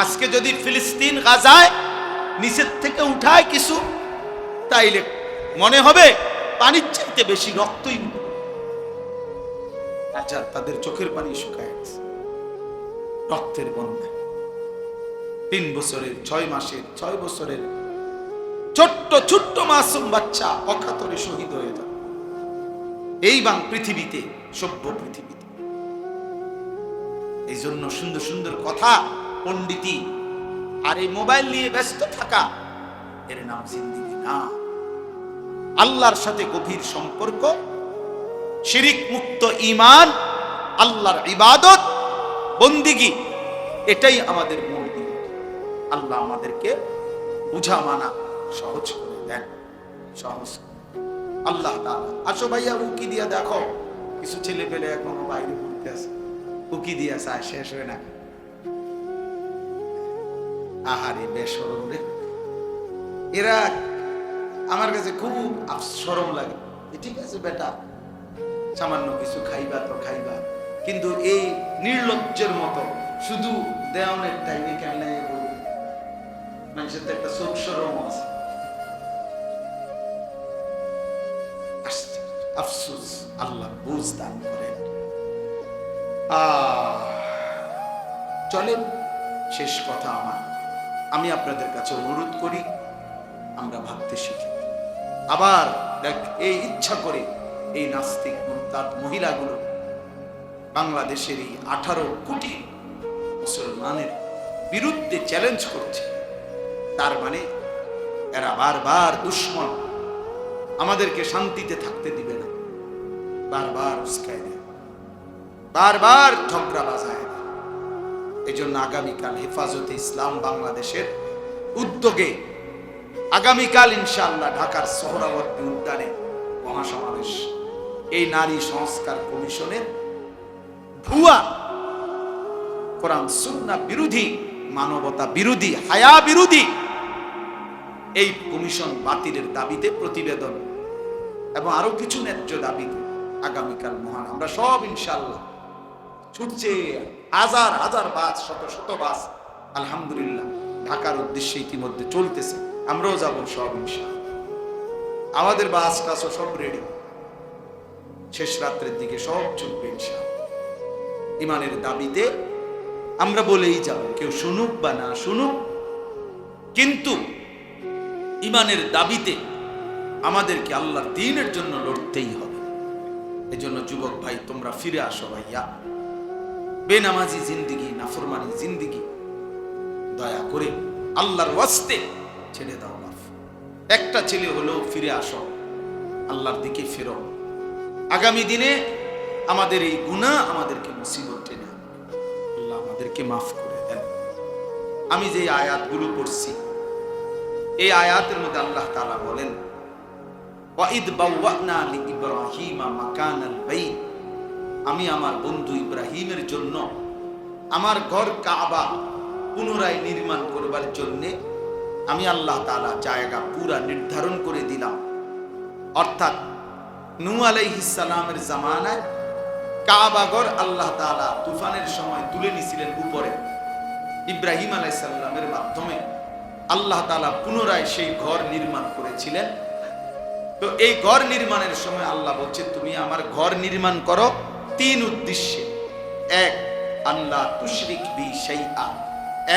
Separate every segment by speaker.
Speaker 1: আজকে যদি ফিলিস্তিন গাজায় নিচের থেকে উঠায় কিছু, তাইলে মনে হবে পানির চাইতে বেশি রক্তই তাদের চোখের পানি শুকায় গেছে, রক্তের বন্যা। 3 বছরের 6 মাসের 6 বছরের ছোট্ট ছোট্ট মাসুম বাচ্চা অকাতরে শহীদ হয়ে যায় এই পৃথিবীতে, সভ্য পৃথিবীতে। এই জন্য সুন্দর সুন্দর কথা, পণ্ডিতি আর এই মোবাইল নিয়ে ব্যস্ত থাকা, এর নাম জিন্দেগি না। আল্লাহর সাথে গভীর সম্পর্ক, শিরিক মুক্ত ঈমান, আল্লাহর ইবাদত, বন্দিগি, এটাই আমাদের মূল দিন। আল্লাহ আমাদেরকে বুঝা মানা সহজ করে দেন, সহজ। আল্লাহ তাআলা, আসো ভাইয়া উকি দিয়া দেখো, কিছু ছেলে পেলে এখনো বাইরে ঘুরতে আছে, উকি দিয়া চায় শেষ হয় না। আহারে বেশরম রে, এরা আমার কাছে খুব শরম লাগে। ঠিক আছে বেটা, সামান্য কিছু খাইবা তো খাইবা, কিন্তু এই নির্লজ্জের মতো শুধু দেওয়ানের টাইমে কেমনে বলবে, মানুষের তো একটা চোখ শরম আছে। আফসোস, আল্লাহ বুঝ দান করেন। চলেন, শেষ কথা আমার, আমি আপনাদের কাছে অনুরোধ করি, আমরা ভাবতে শিখি। আবার দেখ, এই ইচ্ছা করে এই নাস্তিক মুরতাদ মহিলাগুলো বাংলাদেশের এই 18 কোটি মুসলমানের বিরুদ্ধে চ্যালেঞ্জ করছে। তার মানে এরা বারবার দুশ্মন, আমাদেরকে শান্তিতে থাকতে দিবে না, বারবার উস্কায় দেয়, বারবার ঝগড়া বাজায়। এই জন্য আগামীকাল হেফাজতে ইসলাম বাংলাদেশের উদ্যোগে আগামীকাল ইনশাআল্লাহ ঢাকার সোহরাওয়ার্দী উদ্যানে মহাসমাবেশ। এই নারী সংস্কার কমিশনের ভুয়া, কোরআন সুন্নাহ বিরোধী, মানবতা বিরোধী, হায়া বিরোধী এই কমিশন বাতিলের দাবিতে প্রতিবেদন এবং আরো কিছু ন্যায্য দাবিতে আগামীকাল মহান আমরা সব ইনশাআল্লাহ ছুটছে। হাজার হাজার বাস, শত শত বাস আলহামদুলিল্লাহ ঢাকার উদ্দেশ্যে ইতিমধ্যে চলতেছে, আমরাও যাব সব ইনশাআল্লাহ। আমাদের বাস টাসও সব রেডি, শেষ রাত্রের দিকে সব চলবে ইনশাআল্লাহ। ইমানের দাবিতে আমরা বলেই যাব, কেউ শুনুক বা না শুনুক, কিন্তু ইমানের দাবিতে আমাদেরকে আল্লাহর দ্বীনের জন্য লড়তেই হবে। এজন্য যুবক ভাই, তোমরা ফিরে আসো ভাইয়া। বেনামাজি জিন্দিগি, নাফরমানি জিন্দিগি দয়া করে আল্লাহর ওয়াস্তে ছেড়ে দাও। বাপ, একটা ছেলে হলেও ফিরে আসো, আল্লাহর দিকে ফেরো। আগামী দিনে আমাদের এই গুনাহ আমাদেরকে মুসিবত টেনে আনবে, আল্লাহ আমাদেরকে মাফ করে দেন। আমি যে আয়াতগুলো পড়ছি, এই আয়াতের মধ্যে আল্লাহ তাআলা বলেন, ওয়াইদ বাওয়ানা লিইব্রাহিমা মাকানাল বাইত, আমি আমার বন্ধু ইব্রাহিমের জন্য আমার ঘর কাবা পুনরায় নির্মাণ করবার জন্য আমি আল্লাহ তাআলা জায়গা পুরা নির্ধারণ করে দিলাম। অর্থাৎ নূহ আলাইহিস সালামের জামানায় কাবা ঘর আল্লাহ তাআলা তুফানের সময় তুলে নিয়েছিলেন উপরে, ইব্রাহিম আলাইহিস সালামের মাধ্যমে আল্লাহ তাআলা পুনরায় সেই ঘর নির্মাণ করেছিলেন। তো এই ঘর নির্মাণের সময় আল্লাহ বলছে, তুমি আমার ঘর নির্মাণ করো 3 উদ্দেশ্যে। 1, আল্লাহ তুশরিক বি শাইআ,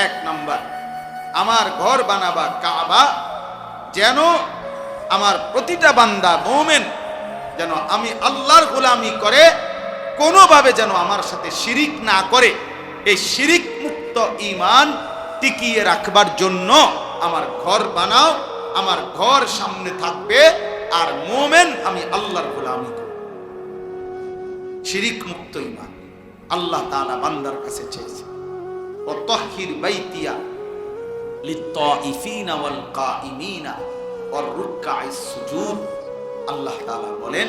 Speaker 1: 1 নাম্বার, আমার ঘর বানাবা কাবা যেন আমার প্রতিটা বান্দা মুমিন যেন আমি আল্লাহর গোলামি করে কোনোভাবে যেন আমার সাথে শিরিক না করে, এই শিরিক মুক্ত ঈমান টিকিয়ে রাখবার জন্য আমার ঘর বানাও। আমার ঘর সামনে থাকবে আর মুমিন আমি আল্লাহর গোলামি করব। শিরিক মুক্ত ঈমান আল্লাহ তাআলা বান্দার কাছে চেয়েছে। ও তাহহির বাইতিয়া লিত্তাইফিনা ওয়াল কাইমিনা ওয়ার রুকআইস সুজুদ, আল্লাহ তাআলা বলেন,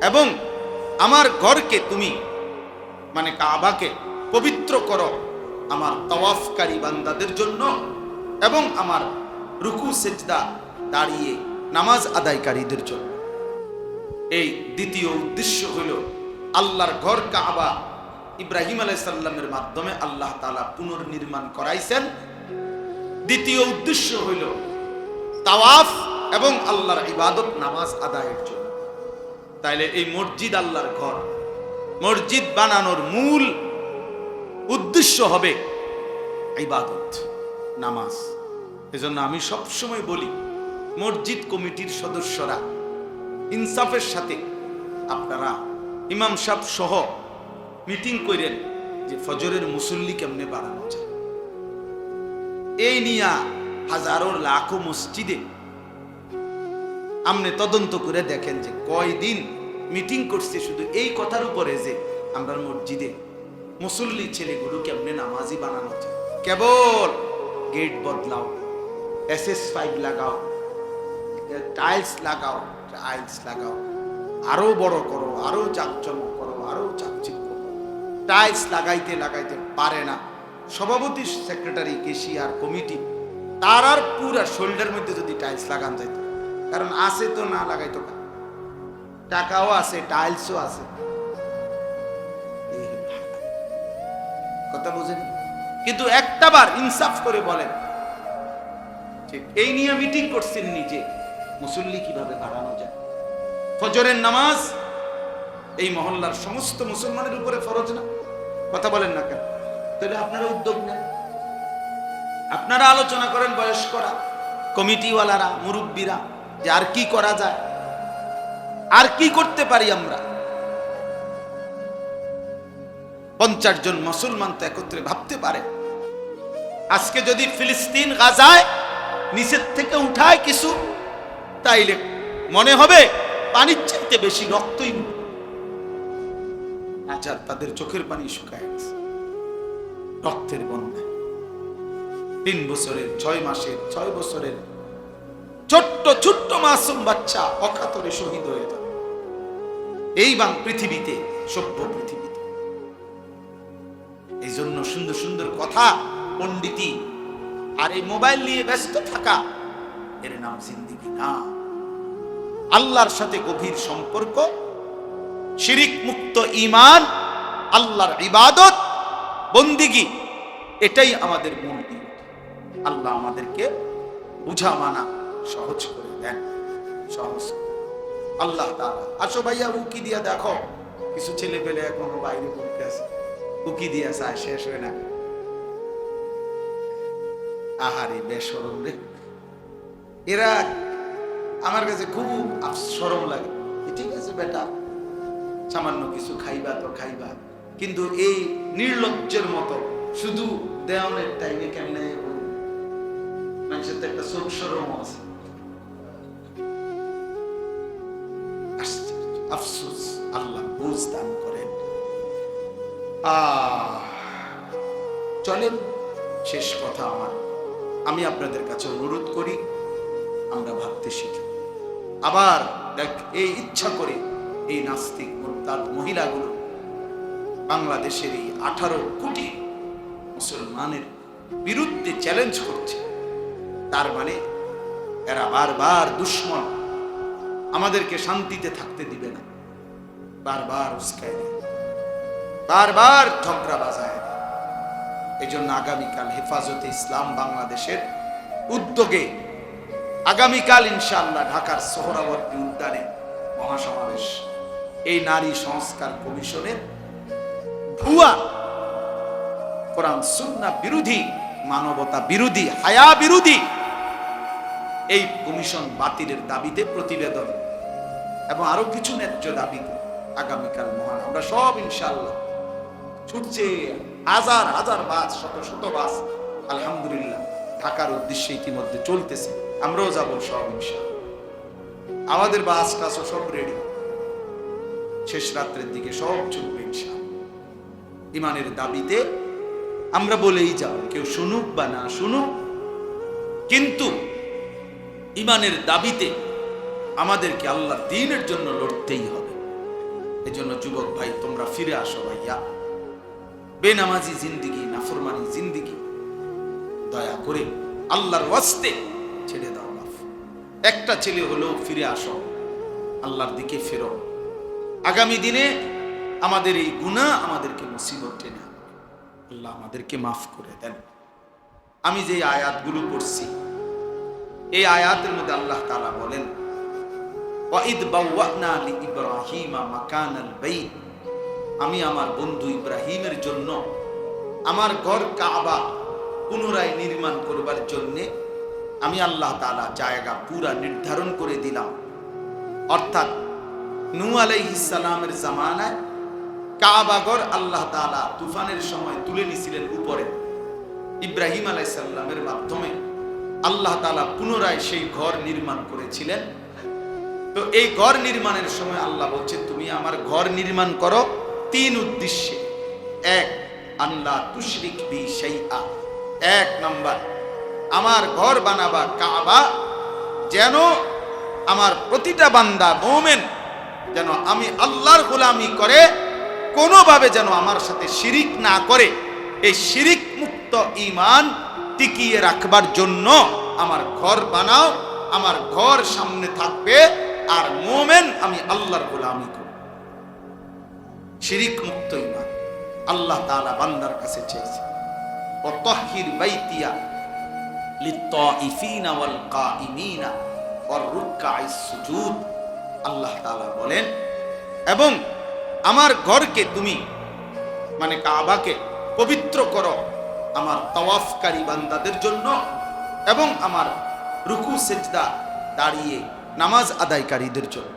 Speaker 1: এবং আমার ঘরকে তুমি মানে কাবাকে পবিত্র করো আমার তাওয়াফকারী বান্দাদের জন্য এবং আমার রুকু সেজদা দাঁড়িয়ে নামাজ আদায়কারীদের জন্য। এই দ্বিতীয় উদ্দেশ্য হলো আল্লাহর ঘর কাবা ইব্রাহিম আলাইহিস সালামের মাধ্যমে আল্লাহ তাআলা পুনর্নির্মাণ করাইছেন। দ্বিতীয় উদ্দেশ্য হইল তাওয়াফ এবং আল্লাহর ইবাদত নামাজ আদায়ের জন্য। তাইলে এই মসজিদ আল্লাহর ঘর, মসজিদ বানানোর মূল উদ্দেশ্য হবে ইবাদত নামাজ। এজন্য আমি সবসময় বলি মসজিদ কমিটির সদস্যরা ইনসাফের সাথে আপনারা ইমাম সাহেব সহ মিটিং করেন যে ফজরের মুসল্লি কেমনে বাড়ানো যায়। এই নিয়ে হাজারো লাখো মসজিদে আপনি তদন্ত করে দেখেন যে কয়দিন মিটিং করছে শুধু এই কথার উপরে যে আমরা মসজিদে মুসল্লি ছেলেগুলো কেমনে নামাজি বানানো যায়। কেবল গেট বদলাও, SS5 লাগাও, টাইলস লাগাও, আরো বড় করো, আরো জাঁকজমক করো, আরো চাকচিক্য করো। টাইলস লাগাইতে পারে না সভাপতি, সেক্রেটারি, কেশিয়ার, কমিটি, তার আর পুরা শোল্ডার মধ্যে যদি টাইলস লাগান যাইতো, কারণ আছে তো না লাগাইতো, টাকাও আছে, টাইলসও আছে। কথা বুঝেন? কিন্তু একটাবার ইনসাফ করে বলেন, ঠিক এই নিয়ে মিটিং করছেন নিজে মুসল্লি কিভাবে বাড়ানো যায়। ফজরের নামাজ এই মহল্লার সমস্ত মুসলমানের উপরে ফরজ না? কথা বলেন না কেন? তাহলে আপনারা উদ্যোগ নেন, আপনারা আলোচনা করেন বয়স্করা, কমিটিওয়ালারা, মুরব্বীরা, যে আর কি করা যায়, আর কি করতে পারি আমরা। 50 জন মুসলমান তো একত্রে ভাবতে পারে। আজকে যদি ফিলিস্তিন গাজায় নিচের থেকে উঠায় কিছু, তাইলে মনে হবে পানির চাইতে বেশি রক্তই। আচ্ছা, তাদের চোখের পানি শুকায় গেছে রক্তের বন্যায়। 3 বছরের, 6 মাসের, 6 বছরের ছোট্ট মাসুম বাচ্চা অকাতরে শহীদ হয়ে যায় এই পৃথিবীতে, সভ্য পৃথিবীতে। এই জন্য সুন্দর সুন্দর কথা, পণ্ডিতি আর এই মোবাইল নিয়ে ব্যস্ত থাকা, এর নাম জিন্দেগি না। আল্লাহর সাথে গভীর সম্পর্ক, শিরিক মুক্ত ঈমান, আল্লাহর ইবাদত, বন্দিগি, এটাই আমাদের মূল দিন। আল্লাহ আমাদেরকে বুঝা মানা সহজ করে দেন, সহজ। আল্লাহ তাআলা, আসো ভাইয়া উকি দিয়া দেখো, কিছু ছেলে পেলে এখনো বাইরে পড়তে আছে, উকি দিয়া চায়, শেষ হয় না। আহারে বেশরম রে, এরা আমার কাছে খুব শরম লাগে। ঠিক আছে বেটা, সামান্য কিছু খাইবা তো খাইবা, কিন্তু এই নির্লজ্জের মতো শুধু দেওয়ানের টাইমে কেমনে মানুষের তো একটা চোখ শরম আছে। আফসোস, আল্লাহ বুঝ দান করেন। চলেন, শেষ কথা আমার, আমি আপনাদের কাছে অনুরোধ করি আমরা ভাবতে শিখি। আবার দেখ, এই ইচ্ছা করে এই নাস্তিক মুরতাদ মহিলাগুলো বাংলাদেশের এই 18 কোটি মুসলমানের বিরুদ্ধে চ্যালেঞ্জ করছে। তার মানে এরা বারবার দুশ্মন, আমাদেরকে শান্তিতে থাকতে দিবে না, বারবার উস্কায় দেয়, বারবার ঝগড়া বাজায়। এই জন্য আগামীকাল হেফাজতে ইসলাম বাংলাদেশের উদ্যোগে আগামীকাল ইনশাআল্লাহ ঢাকার সোহরাওয়ার্দী উদ্যানে মহাসমাবেশ। এই নারী সংস্কার কমিশনের ভুয়া, কোরআন সুন্নাহ বিরোধী, মানবতা বিরোধী, হায়া বিরোধী এই কমিশন বাতিলের দাবিতে প্রতিবেদন এবং আরো কিছু ন্যায্য দাবিতে আগামীকাল মহান আমরা সব ইনশাআল্লাহ ছুটছে। হাজার হাজার বাস, শত শত বাস আলহামদুলিল্লাহ ঢাকার উদ্দেশ্যে ইতিমধ্যে চলতেছে। আমরাও যাব সব ইনশাআল্লাহ। আমাদের বাস টাসও সব রেডি, শেষ রাত্রের দিকে সব চলবে ইনশাআল্লাহ। ইমানের দাবিতে আমরা বলেই যাব, কেউ শুনুক বা না শুনুক, কিন্তু ইমানের দাবিতে আমাদেরকে আল্লাহর দ্বীনের জন্য লড়তেই হবে। এজন্য যুবক ভাই, তোমরা ফিরে আসো ভাইয়া। বেনামাজি জিন্দিগি, নাফরমানি জিন্দিগি দয়া করে আল্লাহর ওয়াস্তে ছেড়ে দাও। একটা ছেলে হলেও ফিরে আসো, আল্লাহর দিকে ফেরো। আগামী দিনে আমাদের এই গুনাহ আমাদেরকে মুসিবত টেনে আনবে। আল্লাহ আমাদেরকে মাফ করে দেন। আমি যে আয়াতগুলো পড়ছি, এই আয়াতের মধ্যে আল্লাহ তাআলা বলেন, ওয়াইদ বাওয়ানা লিইব্রাহিমা মাকানাল বাইত, আমি আমার বন্ধু ইব্রাহিমের জন্য আমার ঘর কাবা পুনরায় নির্মাণ করবার জন্য আমি আল্লাহ তাআলা জায়গা পুরা নির্ধারণ করে দিলাম। অর্থাৎ নূহ আলাইহিস সালামের জামানায় কাবা ঘর আল্লাহ তাআলা তুফানের সময় তুলে নিয়েছিলেন উপরে। ইব্রাহিম আলাইহিস সালামের মাধ্যমে আল্লাহ তাআলা পুনরায় সেই ঘর নির্মাণ করেছিলেন। তো এই ঘর নির্মাণের সময় আল্লাহ বলছে, তুমি আমার ঘর নির্মাণ করো তিন উদ্দেশ্যে। এক, আল্লাহ তুশরিক বি শাইআ, এক নাম্বার, আমার ঘর বানাবা কাবা যেন আমার প্রতিটা বান্দা মুমিন যেন আমি আল্লাহর গোলামি করে কোনোভাবে যেন আমার সাথে শিরিক না করে। এই শিরিক মুক্ত ঈমান টিকিয়ে রাখবার জন্য আমার ঘর বানাও, আমার ঘর সামনে থাকবে, আর মুমিন আমি আল্লাহর গোলামি করব। শিরিক মুক্ত ঈমান আল্লাহ তাআলা বান্দার কাছে চেয়েছে। ও তাহহির বাইতিয়া লিত্তাইফিনা ওয়াল কাইমিনা ওয়ার রুকআইস সুজুদ, আল্লাহ তাআলা বলেন, এবং আমার ঘরকে তুমি মানে কাবাকে পবিত্র করো আমার তাওয়াফকারী বান্দাদের জন্য এবং আমার রুকু সেজদা দাঁড়িয়ে নামাজ আদায়কারীদের জন্য।